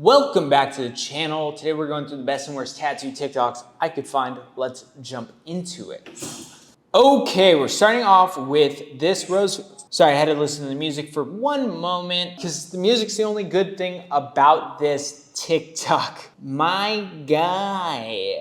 Welcome back to the channel. Today we're going through the best and worst tattoo TikToks I could find. Let's jump into it. Okay, we're starting off with this rose. Sorry, I had to listen to the music for one moment because the music's the only good thing about this TikTok. My guy.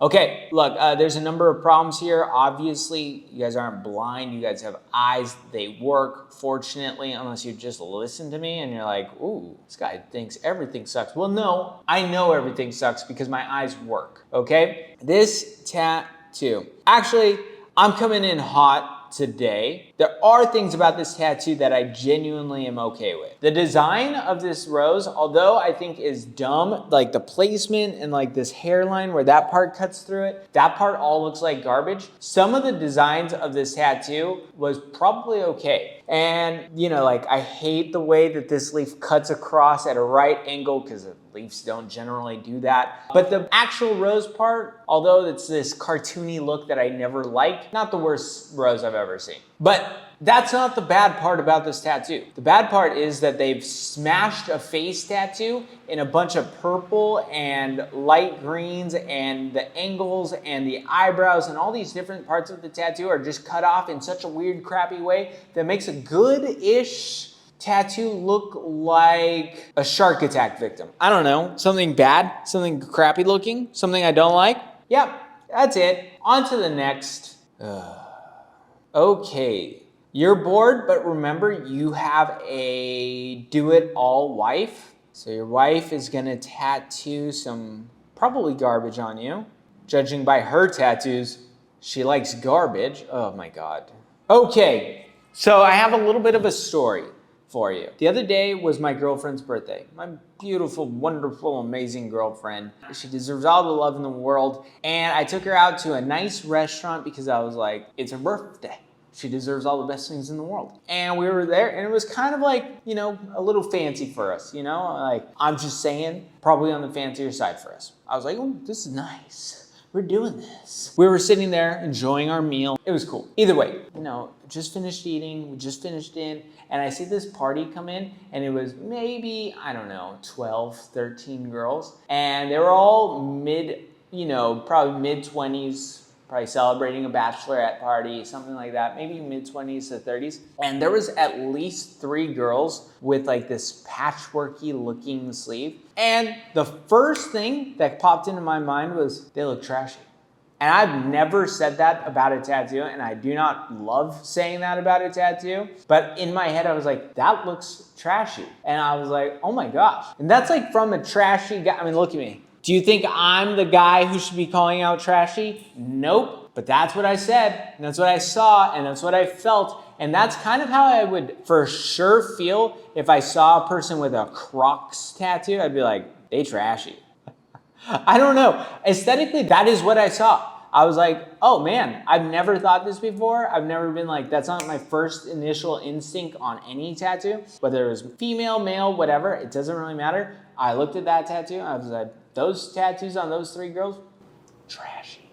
Okay, look, there's a number of problems here. Obviously, you guys aren't blind. You guys have eyes. They work, fortunately, unless you just listen to me and you're like, ooh, this guy thinks everything sucks. Well, no, I know everything sucks because my eyes work, okay? This tattoo. Actually, I'm coming in hot today. There are things about this tattoo that I genuinely am okay with. The design of this rose, although I think is dumb, like the placement and like this hairline where that part cuts through it, that part all looks like garbage. Some of the designs of this tattoo was probably okay. And you know, like I hate the way that this leaf cuts across at a right angle because leaves don't generally do that. But the actual rose part, although it's this cartoony look that I never liked, not the worst rose I've ever seen. But that's not the bad part about this tattoo. The bad part is that they've smashed a face tattoo in a bunch of purple and light greens, and the angles and the eyebrows and all these different parts of the tattoo are just cut off in such a weird, crappy way that makes a good-ish tattoo look like a shark attack victim. I don't know, something bad, something crappy looking, something I don't like. Yep, that's it. On to the next. Okay, you're bored, but remember you have a do-it-all wife. So your wife is gonna tattoo some probably garbage on you. Judging by her tattoos, she likes garbage. Oh my God. Okay, so I have a little bit of a story for you. The other day was my girlfriend's birthday. My beautiful, wonderful, amazing girlfriend. She deserves all the love in the world. And I took her out to a nice restaurant because I was like, it's her birthday. She deserves all the best things in the world. And we were there and it was kind of like, you know, a little fancy for us, you know? Like, I'm just saying, probably on the fancier side for us. I was like, oh, this is nice. We're doing this. We were sitting there enjoying our meal. It was cool. Either way, you know, just finished eating, we just finished in, and I see this party come in, and it was maybe, I don't know, 12, 13 girls. And they were all probably mid-20s, probably celebrating a bachelorette party, something like that, maybe mid-20s to 30s. And there was at least 3 girls with like this patchworky looking sleeve. And the first thing that popped into my mind was, they look trashy. And I've never said that about a tattoo, and I do not love saying that about a tattoo. But in my head, I was like, that looks trashy. And I was like, oh my gosh. And that's like from a trashy guy. I mean, look at me. Do you think I'm the guy who should be calling out trashy? Nope. But that's what I said, and that's what I saw, and that's what I felt. And that's kind of how I would for sure feel if I saw a person with a Crocs tattoo. I'd be like, they trashy. I don't know. Aesthetically, that is what I saw. I was like, oh man, I've never thought this before. I've never been like, that's not my first initial instinct on any tattoo. Whether it was female, male, whatever, it doesn't really matter. I looked at that tattoo, and I was like, those tattoos on those 3 girls, trashy.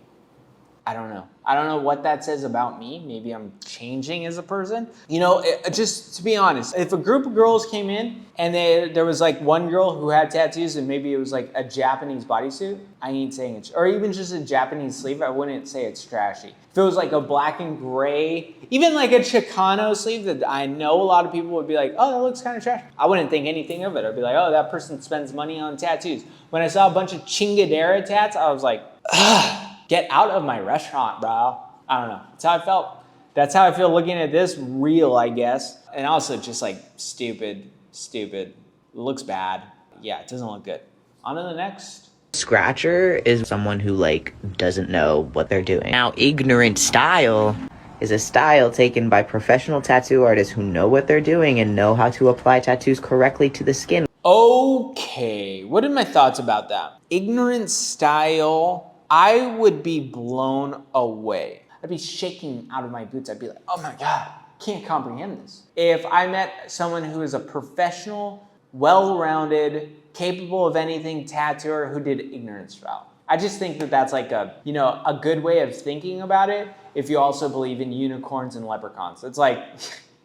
I don't know. I don't know what that says about me. Maybe I'm changing as a person. You know, just to be honest, if a group of girls came in and there was like one girl who had tattoos and maybe it was like a Japanese bodysuit, I ain't saying it's, or even just a Japanese sleeve, I wouldn't say it's trashy. If it was like a black and gray, even like a Chicano sleeve that I know a lot of people would be like, oh, that looks kind of trashy. I wouldn't think anything of it. I'd be like, oh, that person spends money on tattoos. When I saw a bunch of chingadera tats, I was like, ugh. Get out of my restaurant, bro. I don't know. That's how I felt. That's how I feel looking at this reel, I guess. And also just like stupid. It looks bad. Yeah, it doesn't look good. On to the next. Scratcher is someone who like doesn't know what they're doing. Now, ignorant style is a style taken by professional tattoo artists who know what they're doing and know how to apply tattoos correctly to the skin. Okay, what are my thoughts about that? Ignorant style, I would be blown away. I'd be shaking out of my boots. I'd be like, oh my God, can't comprehend this. If I met someone who is a professional, well-rounded, capable of anything tattooer who did ignorant style. I just think that that's like a good way of thinking about it if you also believe in unicorns and leprechauns. It's like,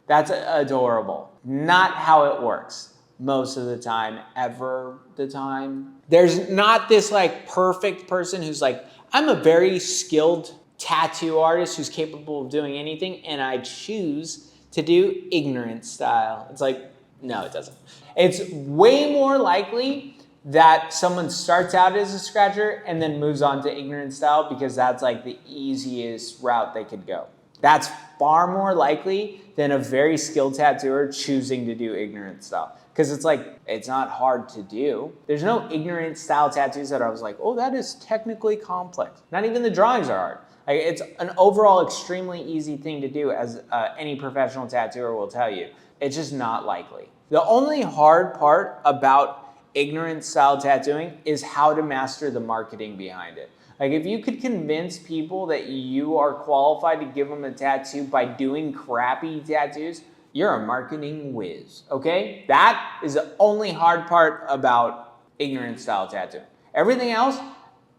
that's adorable. Not how it works. most of the time, ever the time. There's not this like perfect person who's like, I'm a very skilled tattoo artist who's capable of doing anything, and I choose to do ignorant style. It's like, no, it doesn't. It's way more likely that someone starts out as a scratcher and then moves on to ignorant style because that's like the easiest route they could go. That's far more likely than a very skilled tattooer choosing to do ignorant style. Because it's like, it's not hard to do. There's no ignorant style tattoos that I was like, oh, that is technically complex. Not even the drawings are hard. Like, it's an overall extremely easy thing to do, as any professional tattooer will tell you. It's just not likely. The only hard part about ignorant style tattooing is how to master the marketing behind it. Like, if you could convince people that you are qualified to give them a tattoo by doing crappy tattoos, you're a marketing whiz, okay? That is the only hard part about ignorant style tattooing. Everything else,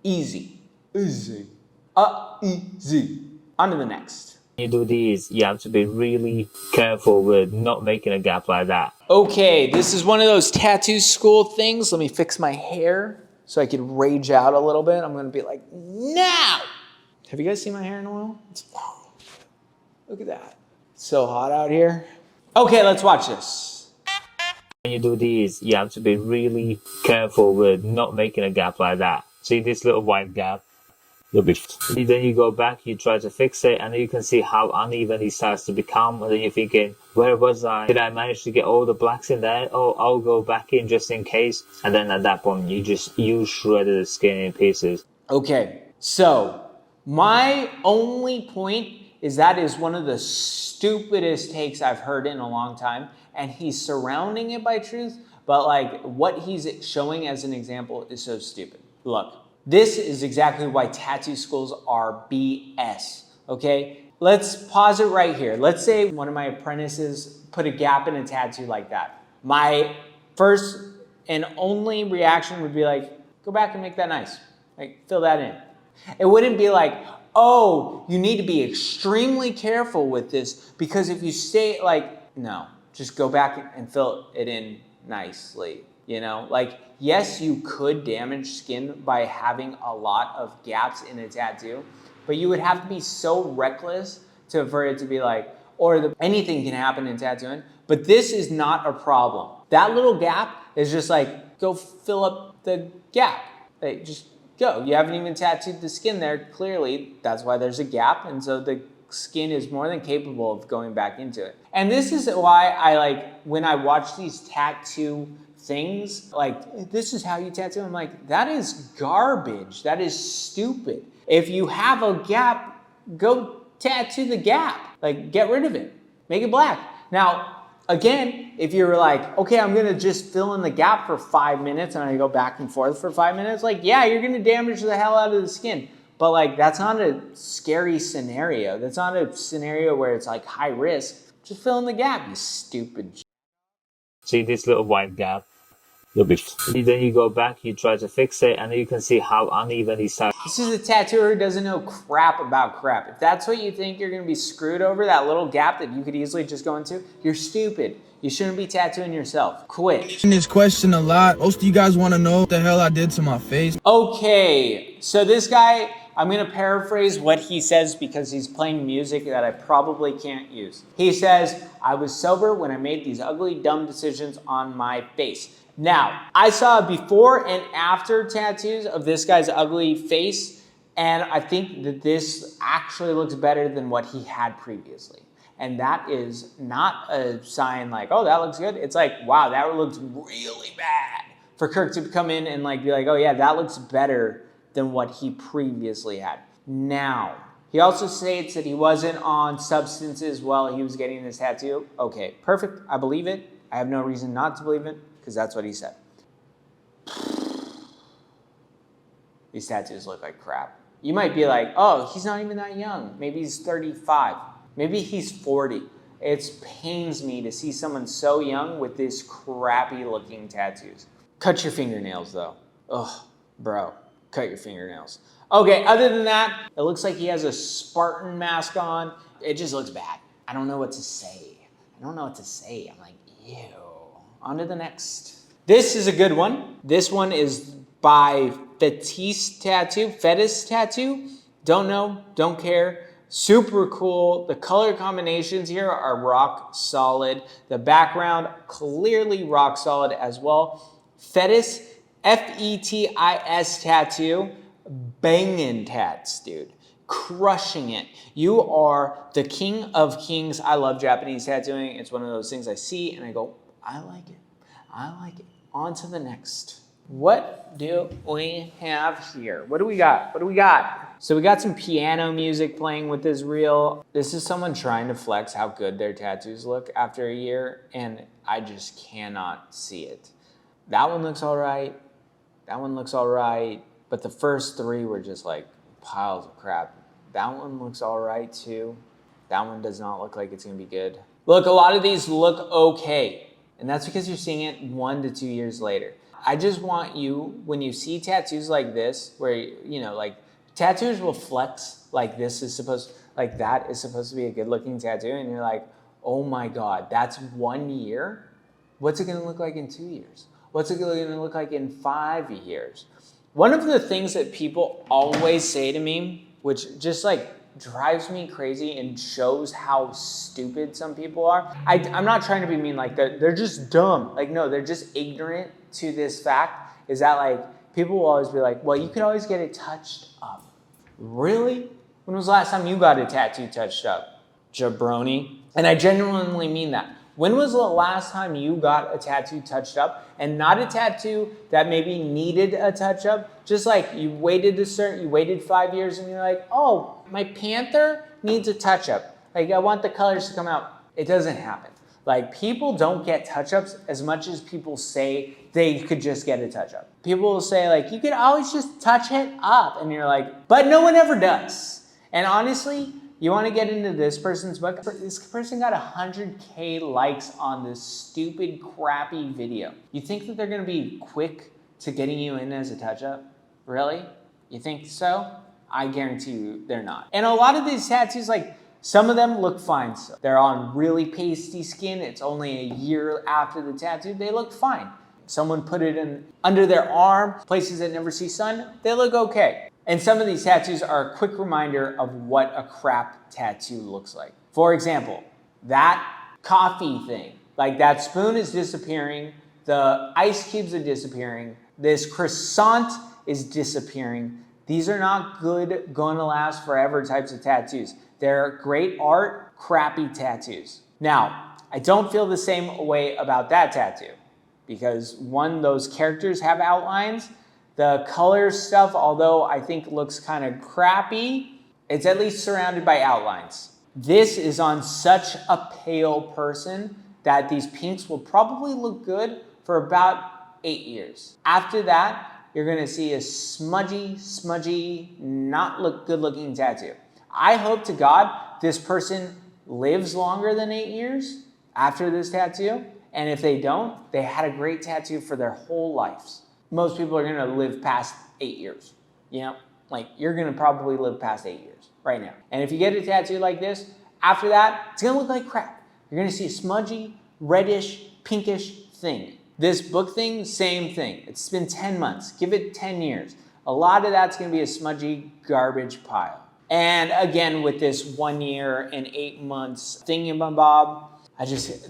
easy. Easy. Easy. On to the next. When you do these, you have to be really careful with not making a gap like that. Okay, this is one of those tattoo school things. Let me fix my hair so I could rage out a little bit. I'm gonna be like, now! Have you guys seen my hair in a while? It's long. Look at that. It's so hot out here. Okay, let's watch this. When you do these, you have to be really careful with not making a gap like that. See this little white gap? You'll be then you go back, you try to fix it, and then you can see how uneven it starts to become, and then you're thinking, where was I? Did I manage to get all the blacks in there? Oh, I'll go back in just in case. And then at that point, you shredded the skin in pieces. Okay, so my only point is that is one of the stupidest takes I've heard in a long time, and he's surrounding it by truth, but like what he's showing as an example is so stupid. Look. This is exactly why tattoo schools are BS, okay? Let's pause it right here. Let's say one of my apprentices put a gap in a tattoo like that. My first and only reaction would be like, go back and make that nice. Like, fill that in. It wouldn't be like, oh, you need to be extremely careful with this because if you stay like, no, just go back and fill it in nicely. You know, like, yes, you could damage skin by having a lot of gaps in a tattoo, but you would have to be so reckless for it to be like, anything can happen in tattooing, but this is not a problem. That little gap is just like, go fill up the gap. Like, just go. You haven't even tattooed the skin there. Clearly, that's why there's a gap, and so the skin is more than capable of going back into it. And this is why I like, when I watch these tattoo things, like, this is how you tattoo. I'm like, that is garbage. That is stupid. If you have a gap, go tattoo the gap. Like, get rid of it. Make it black. Now, again, if you're like, okay, I'm gonna just fill in the gap for 5 minutes and I go back and forth for 5 minutes, like, yeah, you're gonna damage the hell out of the skin. But like, that's not a scary scenario. That's not a scenario where it's like high risk. Just fill in the gap, you stupid. See this little white gap? You'll be then you go back, you try to fix it, and then you can see how uneven he starts. This is a tattooer who doesn't know crap about crap. If that's what you think you're gonna be screwed over, that little gap that you could easily just go into, you're stupid. You shouldn't be tattooing yourself. Quit. This question a lot. Most of you guys want to know what the hell I did to my face. Okay, so this guy, I'm gonna paraphrase what he says because he's playing music that I probably can't use. He says, I was sober when I made these ugly, dumb decisions on my face. Now, I saw before and after tattoos of this guy's ugly face, and I think that this actually looks better than what he had previously. And that is not a sign like, oh, that looks good. It's like, wow, that looks really bad. For Kirk to come in and like be like, oh yeah, that looks better than what he previously had. Now, he also states that he wasn't on substances while he was getting this tattoo. Okay, perfect. I believe it. I have no reason not to believe it because that's what he said. These tattoos look like crap. You might be like, oh, he's not even that young. Maybe he's 35. Maybe he's 40. It pains me to see someone so young with these crappy looking tattoos. Cut your fingernails though. Ugh, bro, cut your fingernails. Okay, other than that, it looks like he has a Spartan mask on. It just looks bad. I don't know what to say. I'm like, ew. On to the next. This is a good one. This one is by Fetish Tattoo. Don't know, don't care. Super cool. The color combinations here are rock solid. The background, clearly rock solid as well. Fetis, Fetis tattoo. Bangin' tats, dude. Crushing it. You are the king of kings. I love Japanese tattooing. It's one of those things I see and I go, I like it. I like it. On to the next. What do we have here? What do we got? What do we got? So we got some piano music playing with this reel. This is someone trying to flex how good their tattoos look after a year, and I just cannot see it. That one looks all right. That one looks all right. But the first three were just like piles of crap. That one looks all right too. That one does not look like it's gonna be good. Look, a lot of these look okay. And that's because you're seeing it 1 to 2 years later. I just want you, when you see tattoos like this, where, you know, like tattoos will flex like this is supposed, like that is supposed to be a good looking tattoo. And you're like, oh my God, that's 1 year? What's it gonna look like in 2 years? What's it gonna look like in 5 years? One of the things that people always say to me, which just like drives me crazy and shows how stupid some people are. I'm not trying to be mean, like they're just dumb. Like, no, they're just ignorant to this fact, is that like, people will always be like, well, you could always get it touched up. Really? When was the last time you got a tattoo touched up? Jabroni. And I genuinely mean that. When was the last time you got a tattoo touched up? And not a tattoo that maybe needed a touch up, just like you waited 5 years and you're like, oh, my panther needs a touch up. Like, I want the colors to come out. It doesn't happen. Like, people don't get touch ups as much as people say they could just get a touch up. People will say like, you could always just touch it up. And you're like, but no one ever does. And honestly, you want to get into this person's book? This person got 100K likes on this stupid, crappy video. You think that they're going to be quick to getting you in as a touch-up? Really? You think so? I guarantee you they're not. And a lot of these tattoos, like, some of them look fine. So they're on really pasty skin. It's only a year after the tattoo. They look fine. Someone put it in under their arm, places that never see sun. They look okay. And some of these tattoos are a quick reminder of what a crap tattoo looks like. For example, that coffee thing, like that spoon is disappearing, the ice cubes are disappearing, this croissant is disappearing. These are not good, gonna last forever types of tattoos. They're great art, crappy tattoos. Now, I don't feel the same way about that tattoo because one, those characters have outlines. The color stuff, although I think looks kind of crappy, it's at least surrounded by outlines. This is on such a pale person that these pinks will probably look good for about 8 years. After that, you're gonna see a smudgy, not look good looking tattoo. I hope to God this person lives longer than 8 years after this tattoo. And if they don't, they had a great tattoo for their whole lives. Most people are gonna live past 8 years. You know, like you're gonna probably live past 8 years right now. And if you get a tattoo like this, after that, it's gonna look like crap. You're gonna see a smudgy, reddish, pinkish thing. This book thing, same thing. It's been 10 months, give it 10 years. A lot of that's gonna be a smudgy garbage pile. And again, with this 1 year and 8 months thingamabob,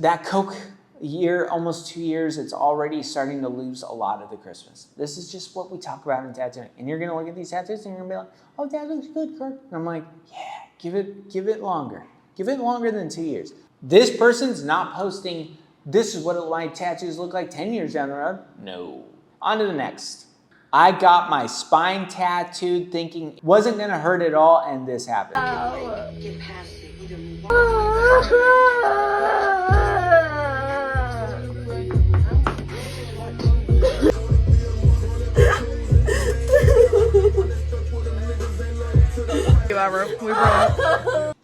that Coke, year, almost 2 years, it's already starting to lose a lot of the Christmas. This is just what we talk about in tattooing. And you're gonna look at these tattoos and you're gonna be like, oh, that looks good, Kirk. And I'm like, yeah, give it longer. Give it longer than 2 years. This person's not posting, this is what my tattoos look like 10 years down the road. No. On to the next. I got my spine tattooed thinking it wasn't gonna hurt at all, and this happened.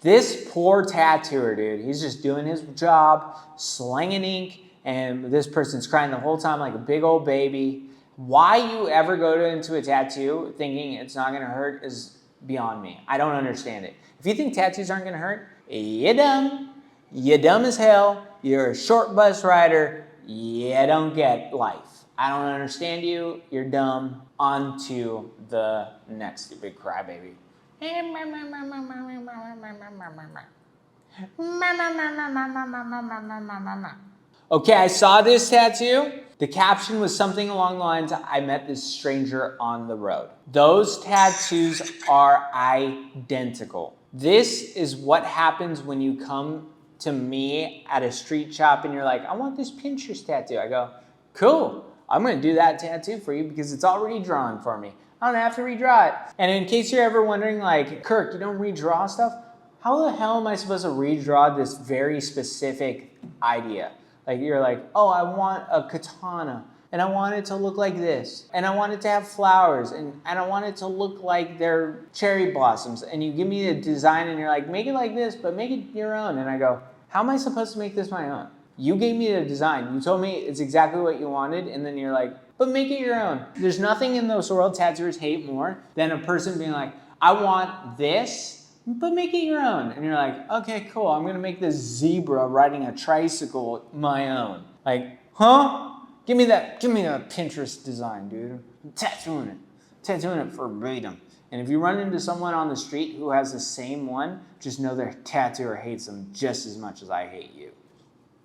This poor tattooer, dude, he's just doing his job, slinging ink, and this person's crying the whole time like a big old baby. Why you ever go into a tattoo thinking it's not gonna hurt is beyond me. I don't understand it. If you think tattoos aren't gonna hurt, you're dumb. You're dumb as hell. You're a short bus rider. You don't get life. I don't understand you. You're dumb. On to the next stupid crybaby. Okay, I saw this tattoo. The caption was something along the lines, I met this stranger on the road. Those tattoos are identical. This is what happens when you come to me at a street shop and you're like, I want this Pinterest tattoo. I go, cool. I'm gonna do that tattoo for you because it's already drawn for me. I don't have to redraw it. And in case you're ever wondering, like, Kirk, you don't redraw stuff? How the hell am I supposed to redraw this very specific idea? Like, you're like, oh, I want a katana, and I want it to look like this, and I want it to have flowers, and I want it to look like they're cherry blossoms, and you give me a design, and you're like, make it like this, but make it your own. And I go, how am I supposed to make this my own? You gave me the design. You told me it's exactly what you wanted, and then you're like, but make it your own. There's nothing in this world tattooers hate more than a person being like, I want this, but make it your own. And you're like, okay, cool. I'm gonna make this zebra riding a tricycle my own. Like, huh? Give me that Pinterest design, dude. I'm tattooing it verbatim. And if you run into someone on the street who has the same one, just know their tattooer hates them just as much as I hate you.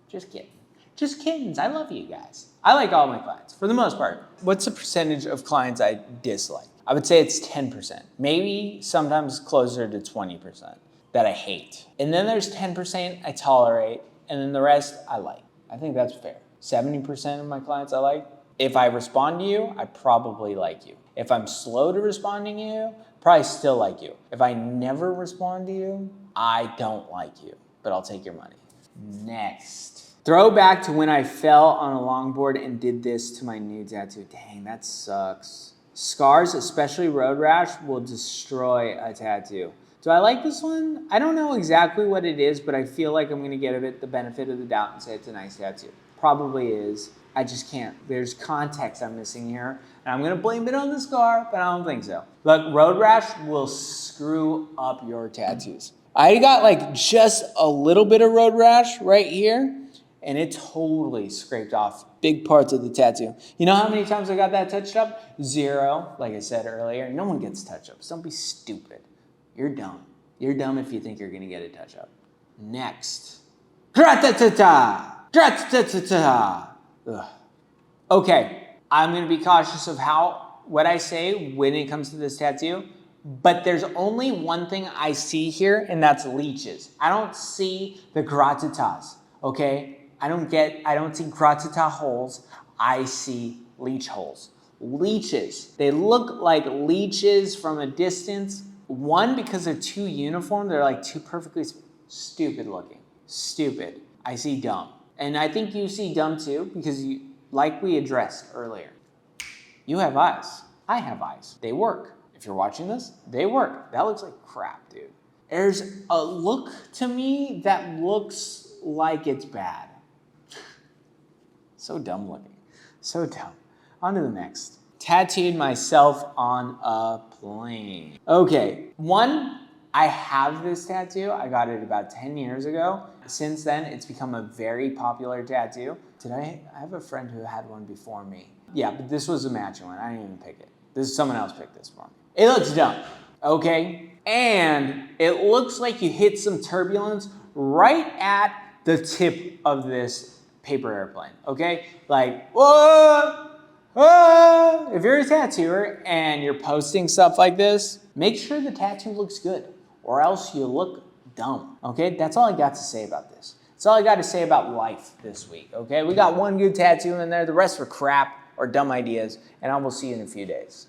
Just kidding. Just kiddings. I love you guys. I like all my clients, for the most part. What's the percentage of clients I dislike? I would say it's 10%, maybe sometimes closer to 20% that I hate. And then there's 10% I tolerate, and then the rest I like. I think that's fair. 70% of my clients I like. If I respond to you, I probably like you. If I'm slow to responding to you, probably still like you. If I never respond to you, I don't like you, but I'll take your money. Next. Throwback to when I fell on a longboard and did this to my new tattoo. Dang, that sucks. Scars, especially road rash, will destroy a tattoo. Do I like this one? I don't know exactly what it is, but I feel like I'm gonna give it the benefit of the doubt and say it's a nice tattoo. Probably is. I just can't. There's context I'm missing here, and I'm gonna blame it on the scar, but I don't think so. Look, road rash will screw up your tattoos. I got like just a little bit of road rash right here, and it totally scraped off big parts of the tattoo. You know how many times I got that touched up? 0, like I said earlier. No one gets touch-ups. Don't be stupid. You're dumb. You're dumb if you think you're gonna get a touch-up. Next. Gra-ta-ta-ta! Gra-ta-ta-ta! Ugh. Okay, I'm gonna be cautious of what I say when it comes to this tattoo, but there's only one thing I see here, and that's leeches. I don't see the gratatas, okay? I don't see gratata holes, I see leech holes. Leeches, they look like leeches from a distance. One, because they're too uniform, they're like too perfectly stupid looking. Stupid. I see dumb. And I think you see dumb too, because you, like we addressed earlier, you have eyes. I have eyes. They work. If you're watching this, they work. That looks like crap, dude. There's a look to me that looks like it's bad. So dumb looking. So dumb. On to the next. Tattooed myself on a plane. Okay, one, I have this tattoo. I got it about 10 years ago. Since then, it's become a very popular tattoo. I have a friend who had one before me. Yeah, but this was a matching one. I didn't even pick it. Someone else picked this for me. It looks dumb, okay? And it looks like you hit some turbulence right at the tip of this paper airplane, okay? Like, whoa, whoa. If you're a tattooer and you're posting stuff like this, make sure the tattoo looks good or else you look dumb, okay? That's all I got to say about this. That's all I got to say about life this week, okay? We got one good tattoo in there. The rest were crap or dumb ideas, and I will see you in a few days.